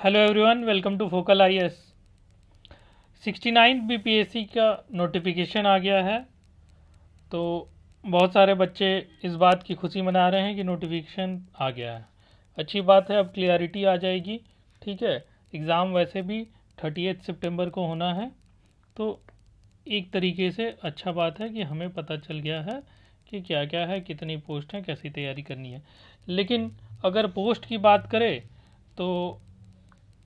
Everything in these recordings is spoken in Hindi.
Hello everyone, welcome to focal IAS. 69 BPSC का नोटिफिकेशन आ गया है। तो बहुत सारे बच्चे इस बात की खुशी मना रहे हैं कि नोटिफिकेशन आ गया है। अच्छी बात है, अब क्लियरिटी आ जाएगी। ठीक है, एग्ज़ाम वैसे भी 30 सितंबर को होना है। तो एक तरीके से अच्छा बात है कि हमें पता चल गया है कि क्या क्या है, कितनी पोस्ट हैं, कैसी तैयारी करनी है। लेकिन अगर पोस्ट की बात करें तो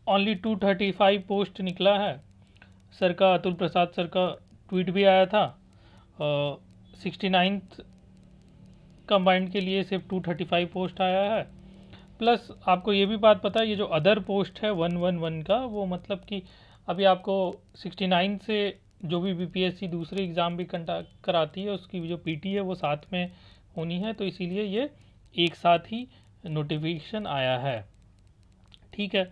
ओनली 235 पोस्ट निकला है। सर का, अतुल प्रसाद सर का ट्वीट भी आया था। 69th कंबाइंड के लिए सिर्फ 235 पोस्ट आया है। प्लस आपको ये भी बात पता है, ये जो अदर पोस्ट है 111 का, वो मतलब कि अभी आपको 69 से जो भी बीपीएससी दूसरे एग्ज़ाम भी कंडक्ट कराती है उसकी जो पीटी है वो साथ में होनी है। तो इसीलिए ये एक साथ ही नोटिफिकेशन आया है। ठीक है,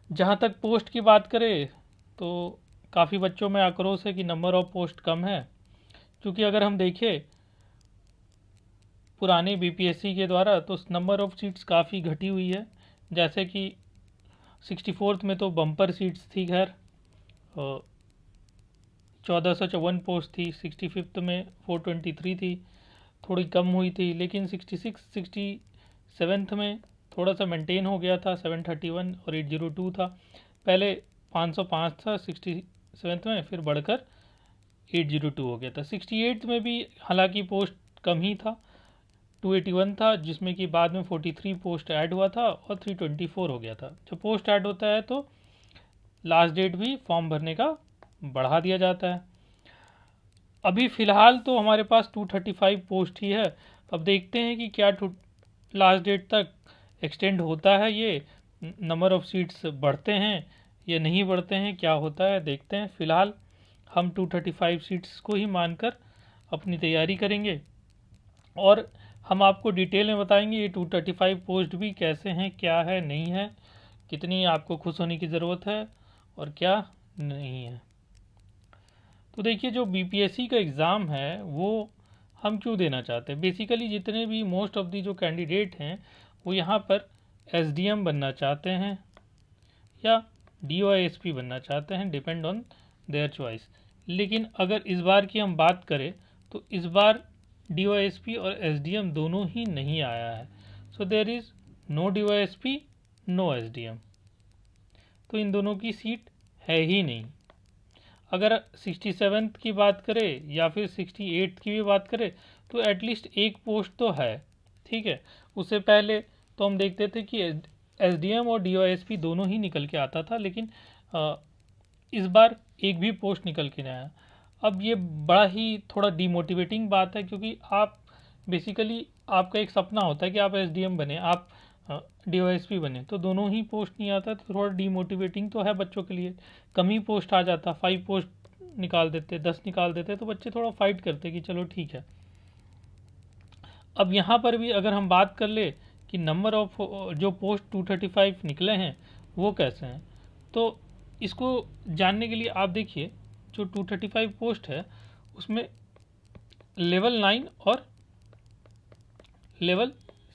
जहाँ तक पोस्ट की बात करें तो काफ़ी बच्चों में आक्रोश है कि नंबर ऑफ पोस्ट कम है। क्योंकि अगर हम देखें पुराने बीपीएससी के द्वारा तो नंबर ऑफ सीट्स काफ़ी घटी हुई है। जैसे कि 64th में तो बम्पर सीट्स थी, खैर 1454 पोस्ट थी। 65th में 423 थी, थोड़ी कम हुई थी। लेकिन 66 67th में थोड़ा सा मेंटेन हो गया था, 731 और 802 था। पहले 505 था 67th में, फिर बढ़कर 802 हो गया था। 68th में भी हालांकि पोस्ट कम ही था, 281 था, जिसमें कि बाद में 43 पोस्ट ऐड हुआ था और 324 हो गया था। जब पोस्ट ऐड होता है तो लास्ट डेट भी फॉर्म भरने का बढ़ा दिया जाता है। अभी फ़िलहाल तो हमारे पास 235 पोस्ट ही है। अब देखते हैं कि क्या लास्ट डेट तक एक्सटेंड होता है, ये नंबर ऑफ़ सीट्स बढ़ते हैं या नहीं बढ़ते हैं, क्या होता है देखते हैं। फ़िलहाल हम 235 सीट्स को ही मानकर अपनी तैयारी करेंगे और हम आपको डिटेल में बताएंगे ये 235 पोस्ट भी कैसे हैं, क्या है, नहीं है, कितनी आपको खुश होने की ज़रूरत है और क्या नहीं है। तो देखिए, जो बीपीएससी का एग्ज़ाम है वो हम क्यों देना चाहते हैं। बेसिकली जितने भी मोस्ट ऑफ दी जो कैंडिडेट हैं वो यहाँ पर एसडीएम बनना चाहते हैं या डीवाईएसपी बनना चाहते हैं, डिपेंड ऑन देयर चॉइस। लेकिन अगर इस बार की हम बात करें तो इस बार डीवाईएसपी और एसडीएम दोनों ही नहीं आया है। So there is no DYSP, no SDM. तो इन दोनों की सीट है ही नहीं। अगर 67th की बात करें या फिर 68th की भी बात करें तो एटलीस्ट एक पोस्ट तो है। ठीक है, उससे पहले तो हम देखते थे कि एसडीएम और डीवाईएसपी दोनों ही निकल के आता था, लेकिन इस बार एक भी पोस्ट निकल के नहीं आया। अब ये बड़ा ही थोड़ा डीमोटिवेटिंग बात है, क्योंकि आप बेसिकली आपका एक सपना होता है कि आप एसडीएम बने, आप डीवाईएसपी बने, तो दोनों ही पोस्ट नहीं आता तो थोड़ा डीमोटिवेटिंग तो है बच्चों के लिए। कम ही पोस्ट आ जाता, 5 पोस्ट निकाल देते, 10 निकाल देते, तो बच्चे थोड़ा फाइट करते कि चलो ठीक है। अब यहाँ पर भी अगर हम बात कर ले कि नंबर ऑफ जो पोस्ट 235 निकले हैं वो कैसे हैं, तो इसको जानने के लिए आप देखिए, जो 235 पोस्ट है उसमें लेवल 9 और लेवल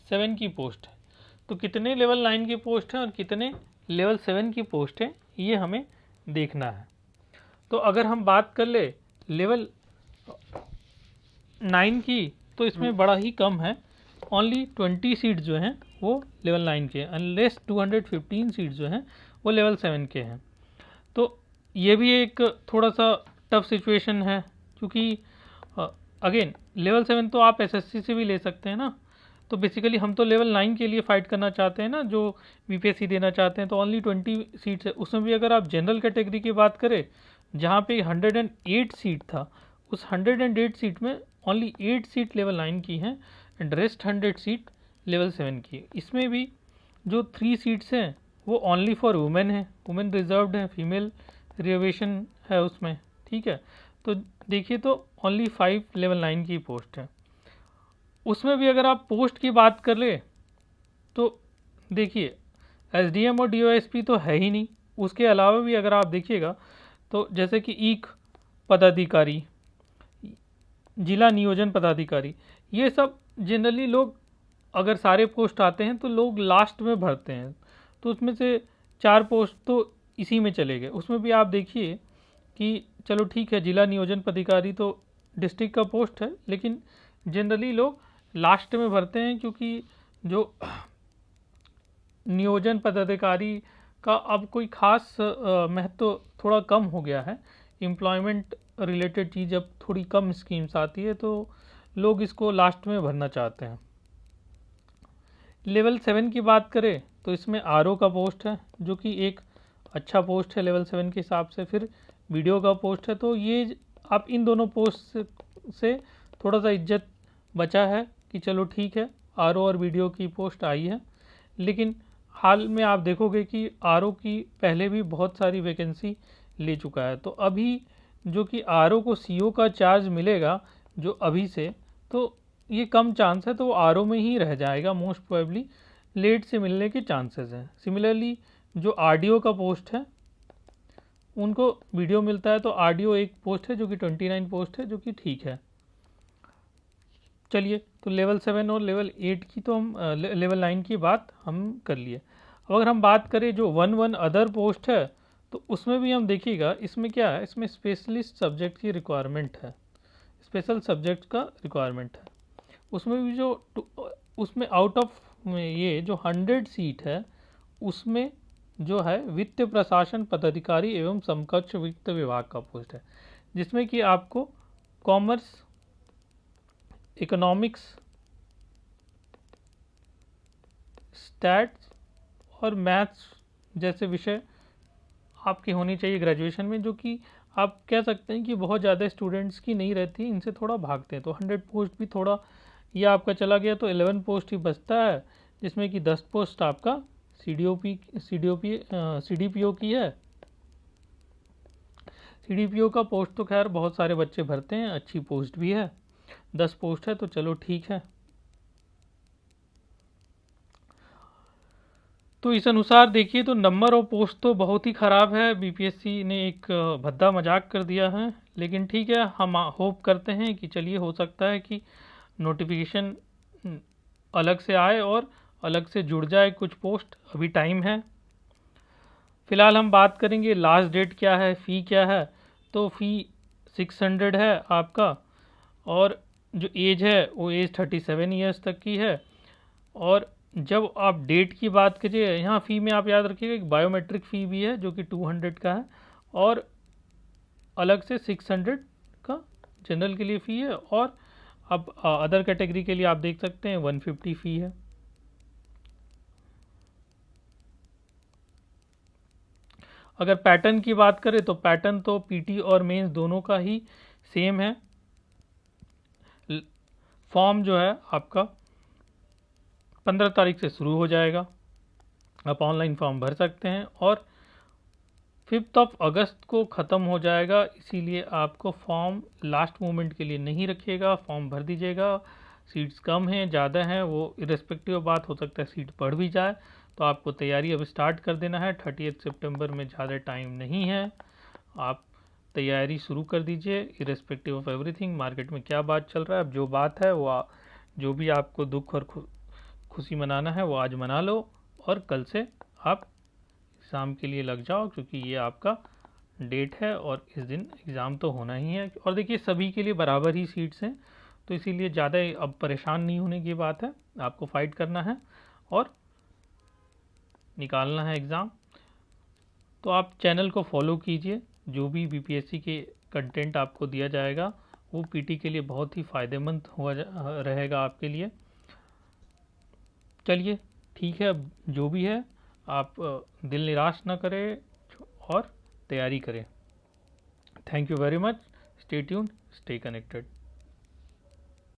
7 की पोस्ट है। तो कितने लेवल 9 की पोस्ट हैं और कितने लेवल 7 की पोस्ट हैं ये हमें देखना है। तो अगर हम बात कर ले लेवल 9 की तो इसमें बड़ा ही कम है, ओनली 20 सीट जो हैं वो लेवल 9 के, अनलेस 215 सीट जो हैं वो लेवल 7 के हैं। तो ये भी एक थोड़ा सा टफ सिचुएशन है, क्योंकि अगेन लेवल 7 तो आप एसएससी से भी ले सकते हैं ना। तो बेसिकली हम तो लेवल 9 के लिए फ़ाइट करना चाहते हैं ना, जो बीपीएससी देना चाहते हैं। तो ओनली 20 सीट्स है, उसमें भी अगर आप जनरल कैटेगरी की बात करें जहाँ पे 108 सीट था, उस 108 सीट में ओनली 8 सीट लेवल 9 की हैं एंड रेस्ट 100 सीट लेवल 7 की है। इसमें भी जो 3 सीट्स हैं वो ओनली फॉर वुमेन है, वुमेन रिजर्व्ड है, फीमेल रिजर्वेशन है उसमें। ठीक है, तो देखिए तो ओनली 5 लेवल 9 की पोस्ट है। उसमें भी अगर आप पोस्ट की बात कर ले तो देखिए एसडीएम और डीओएसपी तो है ही नहीं। उसके अलावा भी अगर आप देखिएगा तो जैसे कि ईक पदाधिकारी, जिला नियोजन पदाधिकारी, ये सब जनरली लोग अगर सारे पोस्ट आते हैं तो लोग लास्ट में भरते हैं। तो उसमें से 4 पोस्ट तो इसी में चले गए। उसमें भी आप देखिए कि चलो ठीक है, जिला नियोजन पदाधिकारी तो डिस्ट्रिक्ट का पोस्ट है, लेकिन जनरली लोग लास्ट में भरते हैं, क्योंकि जो नियोजन पदाधिकारी का अब कोई खास महत्व थोड़ा कम हो गया है। एम्प्लॉयमेंट रिलेटेड चीज़ अब थोड़ी कम स्कीम्स आती है, तो लोग इसको लास्ट में भरना चाहते हैं। लेवल 7 की बात करें तो इसमें आरओ का पोस्ट है, जो कि एक अच्छा पोस्ट है लेवल 7 के हिसाब से। फिर वीडियो का पोस्ट है, तो ये आप इन दोनों पोस्ट से थोड़ा सा इज्जत बचा है कि चलो ठीक है, आरओ और वीडियो की पोस्ट आई है। लेकिन हाल में आप देखोगे कि आरओ की पहले भी बहुत सारी वैकेंसी ले चुका है, तो अभी जो कि आरओ को सीओ का चार्ज मिलेगा जो अभी से, तो ये कम चांस है, तो वो आरओ में ही रह जाएगा मोस्ट प्रोबेबली, लेट से मिलने के चांसेस हैं। सिमिलरली जो आरडीओ का पोस्ट है उनको वीडियो मिलता है, तो आरडीओ एक पोस्ट है जो कि 29 पोस्ट है, जो कि ठीक है। चलिए, तो लेवल 7 और लेवल 8 की तो हम लेवल 9 की बात हम कर लिए। अब अगर हम बात करें जो 1 अदर पोस्ट है, तो उसमें भी हम देखिएगा इसमें क्या है, इसमें स्पेशलिस्ट सब्जेक्ट की रिक्वायरमेंट है, स्पेशल सब्जेक्ट का रिक्वायरमेंट है। उसमें भी जो उसमें आउट ऑफ ये जो 100 सीट है, उसमें जो है वित्त प्रशासन पदाधिकारी एवं समकक्ष वित्त विभाग का पोस्ट है, जिसमें कि आपको कॉमर्स, इकोनॉमिक्स, स्टैट्स और मैथ्स जैसे विषय आपके होने चाहिए ग्रेजुएशन में, जो कि आप कह सकते हैं कि बहुत ज़्यादा स्टूडेंट्स की नहीं रहती, इनसे थोड़ा भागते हैं। तो 100 पोस्ट भी थोड़ा ये आपका चला गया, तो 11 पोस्ट ही बचता है, जिसमें कि 10 पोस्ट आपका सीडीपीओ की है। सीडीपीओ का पोस्ट तो खैर बहुत सारे बच्चे भरते हैं, अच्छी पोस्ट भी है, 10 पोस्ट है, तो चलो ठीक है। तो इस अनुसार देखिए तो नंबर ऑफ पोस्ट तो बहुत ही ख़राब है, बीपीएससी ने एक भद्दा मजाक कर दिया है। लेकिन ठीक है, हम होप करते हैं कि चलिए हो सकता है कि नोटिफिकेशन अलग से आए और अलग से जुड़ जाए कुछ पोस्ट, अभी टाइम है। फ़िलहाल हम बात करेंगे लास्ट डेट क्या है, फ़ी क्या है। तो फ़ी 600 है आपका, और जो एज है वो एज 37 ईयर्स तक की है। और जब आप डेट की बात करिए, यहाँ फ़ी में आप याद रखिएगा एक बायोमेट्रिक फ़ी भी है जो कि 200 का है, और अलग से 600 का जनरल के लिए फ़ी है, और अब अदर कैटेगरी के लिए आप देख सकते हैं 150 फ़ी है। अगर पैटर्न की बात करें तो पैटर्न तो पीटी और मेंस दोनों का ही सेम है। फॉर्म जो है आपका 15 तारीख से शुरू हो जाएगा, आप ऑनलाइन फॉर्म भर सकते हैं, और 5 अगस्त को ख़त्म हो जाएगा। इसीलिए आपको फॉर्म लास्ट मोमेंट के लिए नहीं रखिएगा, फॉर्म भर दीजिएगा। सीट्स कम हैं ज़्यादा हैं वो इरेस्पेक्टिव बात, हो सकता है सीट बढ़ भी जाए, तो आपको तैयारी अब स्टार्ट कर देना है। 30 सितंबर में ज़्यादा टाइम नहीं है, आप तैयारी शुरू कर दीजिए इरेस्पेक्टिव ऑफ एवरीथिंग। मार्केट में क्या बात चल रहा है, अब जो बात है वो जो भी आपको दुख और खुशी मनाना है वो आज मना लो, और कल से आप एग्ज़ाम के लिए लग जाओ, क्योंकि ये आपका डेट है और इस दिन एग्ज़ाम तो होना ही है। और देखिए सभी के लिए बराबर ही सीट्स हैं, तो इसीलिए ज़्यादा अब परेशान नहीं होने की बात है, आपको फाइट करना है और निकालना है एग्ज़ाम। तो आप चैनल को फॉलो कीजिए, जो भी बीपीएससी के कंटेंट आपको दिया जाएगा वो पीटी के लिए बहुत ही फ़ायदेमंद रहेगा आपके लिए। चलिए ठीक है, अब जो भी है आप दिल निराश ना करें और तैयारी करें। Thank you very much, stay tuned, stay connected.